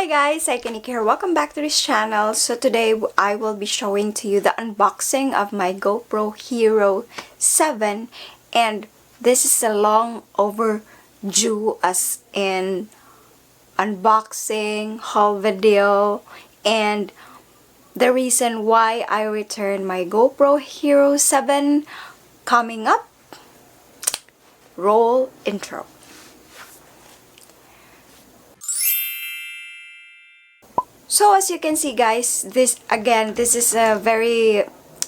Hi guys, Cykaniki here. Welcome back to this channel. So today I will be showing to you the unboxing of my GoPro Hero 7, and this is a long overdue as in unboxing haul video, and the reason why I returned my GoPro Hero 7 coming up. Roll intro. So as you can see guys, this is a very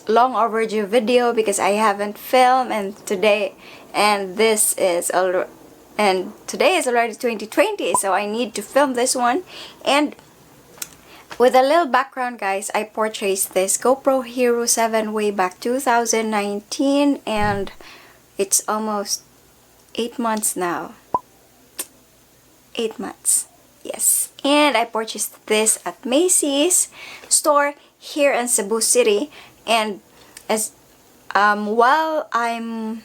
long overdue video because I haven't filmed, and today is already 2020, so I need to film this one. And with a little background guys, I purchased this GoPro Hero 7 way back 2019, and it's almost 8 months now. 8 months. Yes, and I purchased this at Macy's store here in Cebu City. And as while I'm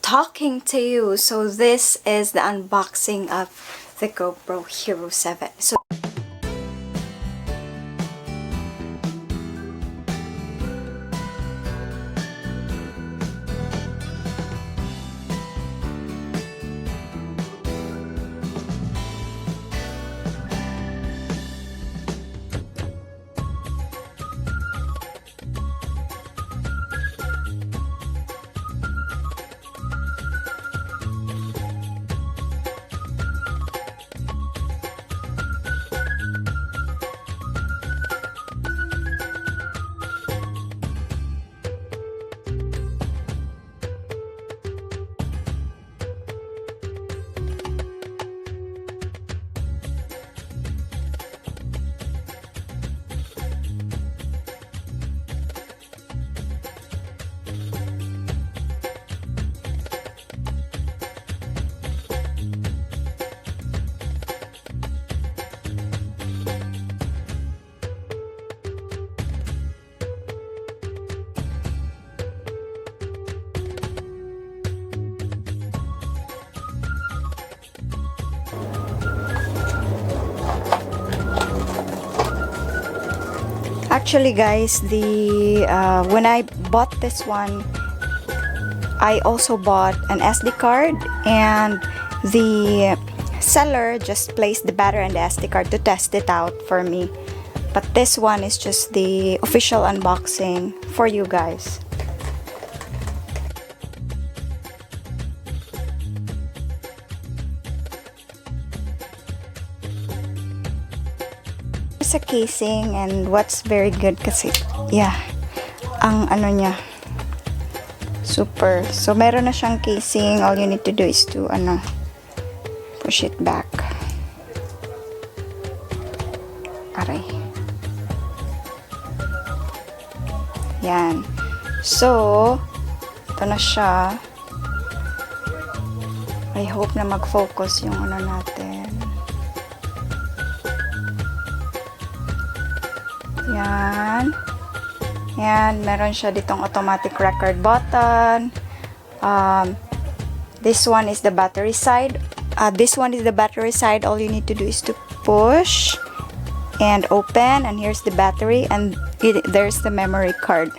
talking to you, so this is the unboxing of the GoPro Hero 7. So actually guys, when I bought this one, I also bought an SD card, and the seller just placed the battery and the SD card to test it out for me. But this one is just the official unboxing for you guys. Sa casing, and what's very good kasi ang ano niya super, so meron na siyang casing. All you need to do is to push it back. Aray, yan. So ito na siya. I hope na mag-focus yung natin. Yan, meron siya ditong automatic record button. This one is the battery side. All you need to do is to push and open, and here's the battery, and there's the memory card.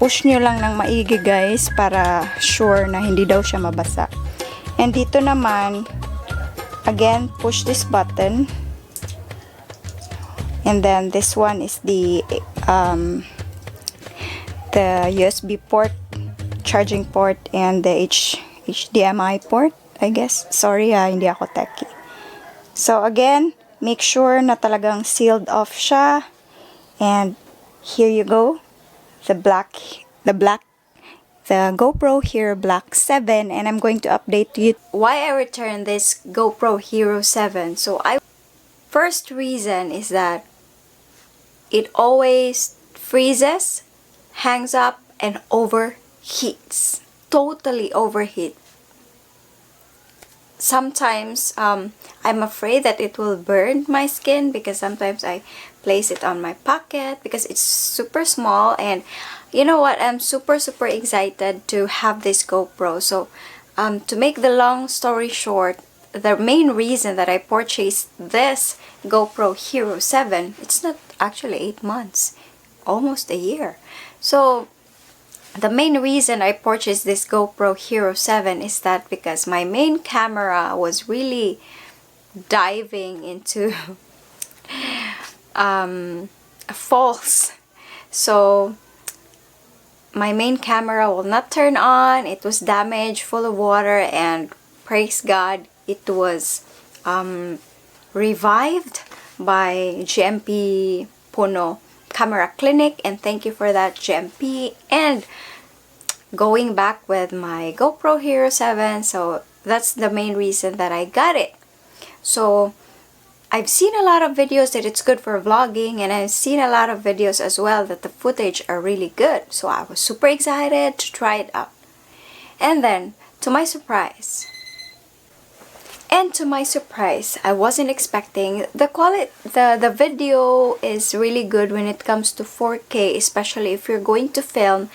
Push nyo lang ng maigi guys para sure na hindi daw siya mabasa. And dito naman, again, push this button. And then this one is the USB port, charging port, and the HDMI port, I guess. Sorry hindi ako techie. So again, make sure na talagang sealed off siya. And here you go, the GoPro Hero Black 7, and I'm going to update you why I returned this GoPro Hero 7. So first reason is that it always freezes, hangs up, and overheats. Totally overheat. Sometimes I'm afraid that it will burn my skin because sometimes I place it on my pocket because it's super small. And you know what, I'm super excited to have this GoPro. So to make the long story short, the main reason that I purchased this GoPro Hero 7, it's not actually 8 months, almost a year. So the main reason I purchased this GoPro Hero 7 is that because my main camera was really diving into faults. So my main camera will not turn on. It was damaged, full of water, and praise God, it was revived by GMP Puno Camera Clinic, and thank you for that, GMP. And going back with my GoPro Hero 7, so that's the main reason that I got it. So I've seen a lot of videos that it's good for vlogging, and I've seen a lot of videos as well that the footage are really good. So I was super excited to try it out. And then, to my surprise, I wasn't expecting the quality. The video is really good when it comes to 4K, especially if you're going to film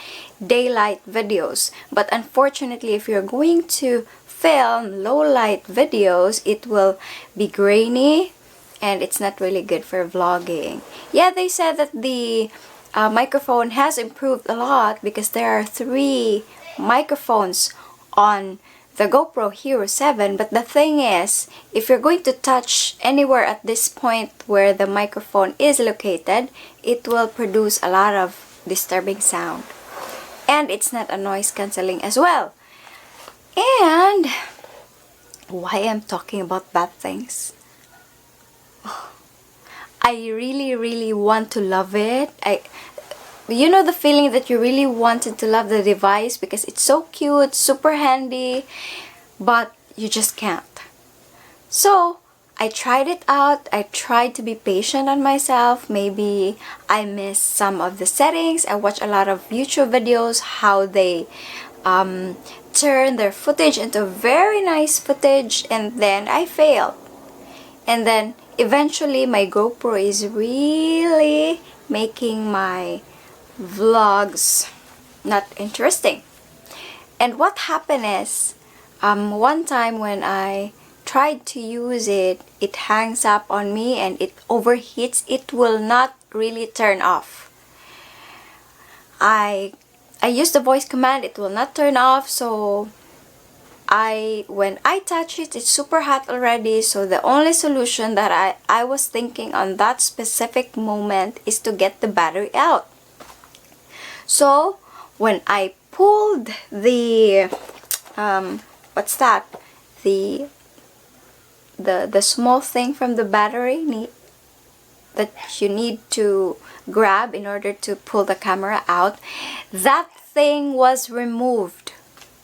daylight videos. But unfortunately, if you're going to film low light videos, it will be grainy, and it's not really good for vlogging. Yeah, they said that the microphone has improved a lot because there are 3 microphones on the GoPro Hero 7, but the thing is, if you're going to touch anywhere at this point where the microphone is located, it will produce a lot of disturbing sound. And it's not a noise cancelling as well. And why I'm talking about bad things? I really want to love it. You know the feeling that you really wanted to love the device because it's so cute, super handy, but you just can't. So I tried it out. I tried to be patient on myself. Maybe I missed some of the settings. I watched a lot of YouTube videos how they turn their footage into very nice footage, and then I failed. And then eventually my GoPro is really making my vlogs not interesting. And what happened is, one time when I tried to use it, it hangs up on me and it overheats. It will not really turn off. I use the voice command, it will not turn off. So when I touch it, it's super hot already. So the only solution that I was thinking on that specific moment is to get the battery out. So when I pulled the what's that, the small thing from the battery that you need to grab in order to pull the camera out, that thing was removed.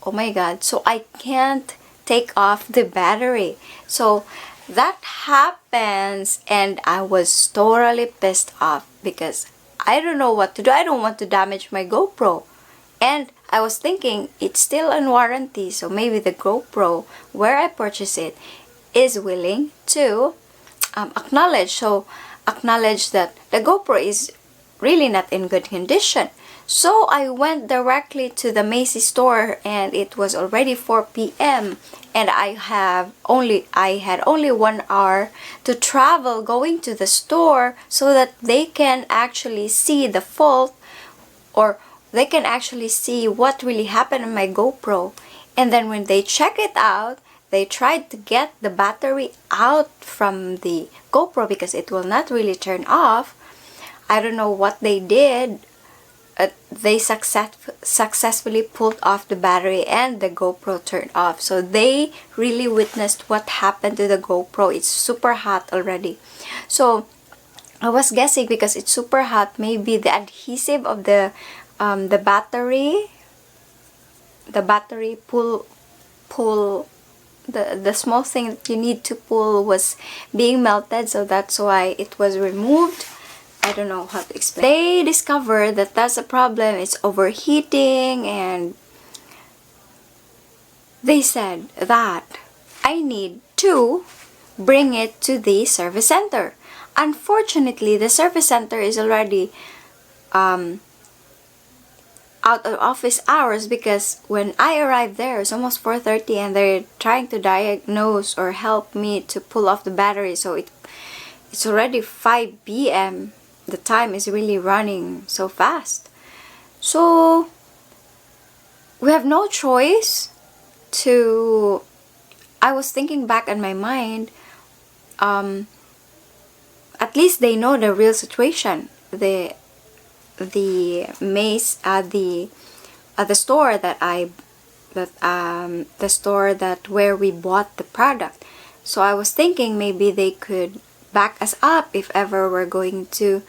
Oh my god, so I can't take off the battery. So that happens, and I was totally pissed off because I don't know what to do. I don't want to damage my GoPro. And I was thinking it's still on warranty, so maybe the GoPro where I purchased it is willing to acknowledge that the GoPro is really not in good condition. So I went directly to the Macy's store, and it was already 4 p.m. and I had only 1 hour to travel going to the store so that they can actually see the fault, or they can actually see what really happened on my GoPro. And then when they check it out, they tried to get the battery out from the GoPro because it will not really turn off. I don't know what they did. They successfully pulled off the battery and the GoPro turned off. So they really witnessed what happened to the GoPro. It's super hot already. So I was guessing because it's super hot, maybe the adhesive of the battery pull the small thing that you need to pull was being melted, so that's why it was removed. I don't know how to explain. They discovered that that's a problem. It's overheating, and they said that I need to bring it to the service center. Unfortunately, the service center is already out of office hours, because when I arrived there it's almost 4:30 and they're trying to diagnose or help me to pull off the battery. So it's already 5 p.m. The time is really running so fast. So we have no choice to... I was thinking back in my mind, at least they know the real situation. The store that where we bought the product. So I was thinking maybe they could back us up if ever we're going to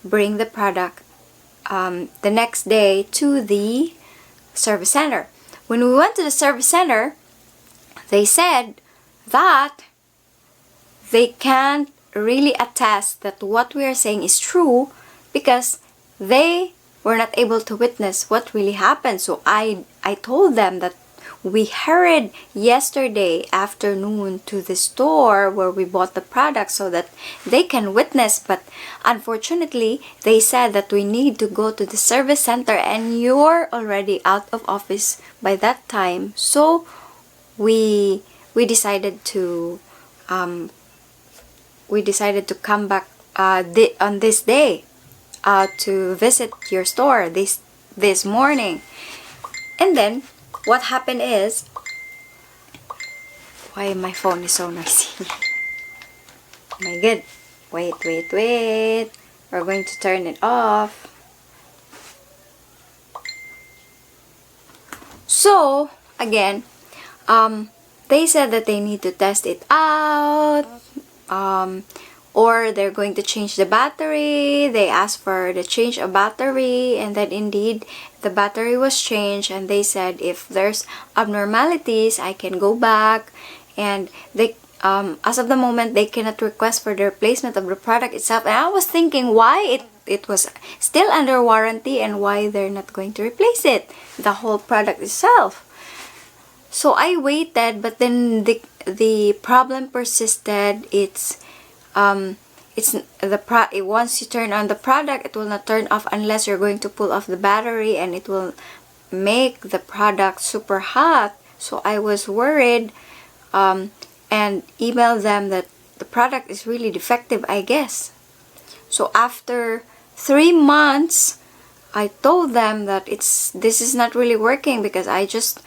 bring the product the next day to the service center. When we went to the service center, they said that they can't really attest that what we are saying is true because they were not able to witness what really happened. So I told them that we hurried yesterday afternoon to the store where we bought the product so that they can witness, but unfortunately they said that we need to go to the service center and you're already out of office by that time. So we decided to come back on this day to visit your store this morning. And then what happened is, why my phone is so noisy? Oh my god. Wait. We're going to turn it off. So again, they said that they need to test it out, or they're going to change the battery. They asked for the change of battery, and then indeed the battery was changed, and they said if there's abnormalities I can go back, and they as of the moment they cannot request for the replacement of the product itself. And I was thinking why it was still under warranty and why they're not going to replace it, the whole product itself. So I waited, but then the problem persisted. Once you turn on the product, it will not turn off unless you're going to pull off the battery, and it will make the product super hot. So I was worried, and emailed them that the product is really defective, I guess. So after 3 months, I told them that this is not really working because I just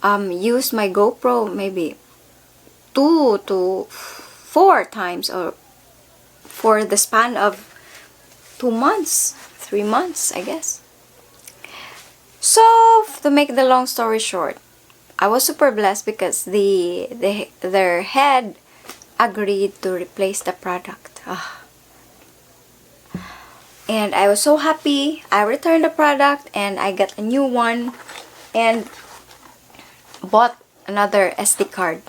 used my GoPro maybe 2 to 4 times, or for the span of 2 months, 3 months, I guess. So to make the long story short, I was super blessed because their head agreed to replace the product. And I was so happy. I returned the product and I got a new one and bought another SD card.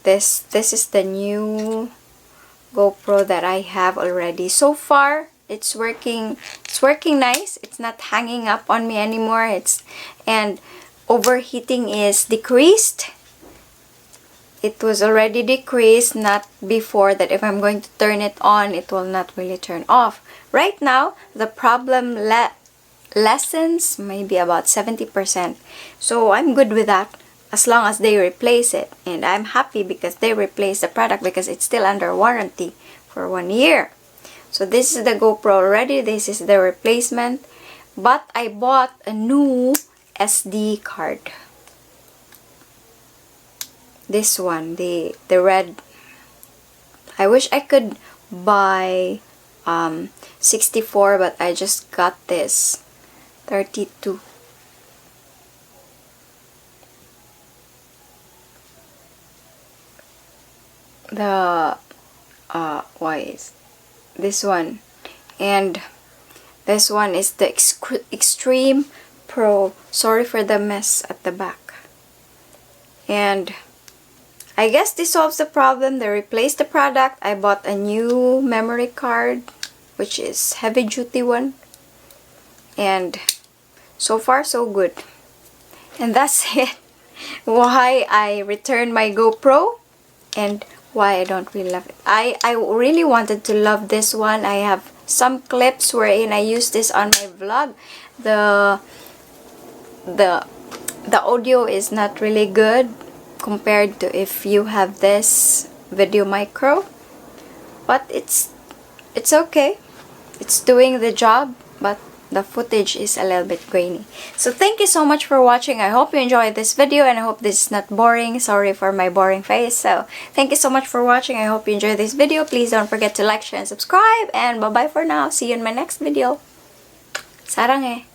This is the new GoPro that I have already. So far it's working nice. It's not hanging up on me anymore. And overheating is decreased. It was already decreased, not before that if I'm going to turn it on it will not really turn off. Right now the problem lessens maybe about 70%. So I'm good with that as long as they replace it, and I'm happy because they replaced the product because it's still under warranty for 1 year. So this is the GoPro already. This is the replacement, but I bought a new SD card. This one, the red. I wish I could buy 64, but I just got this 32. The why is this one, and this one is the Extreme Pro. Sorry for the mess at the back. And I guess this solves the problem. They replaced the product. I bought a new memory card, which is heavy duty one, and so far so good. And that's it. Why I returned my GoPro and why I don't really love it. I really wanted to love this one. I have some clips wherein I use this on my vlog. The audio is not really good compared to if you have this video micro, but it's okay. It's doing the job, but the footage is a little bit grainy. So thank you so much for watching. I hope you enjoyed this video, and I hope this is not boring. Sorry for my boring face. So thank you so much for watching. I hope you enjoyed this video. Please don't forget to like, share, and subscribe. And bye-bye for now. See you in my next video. Sarang eh.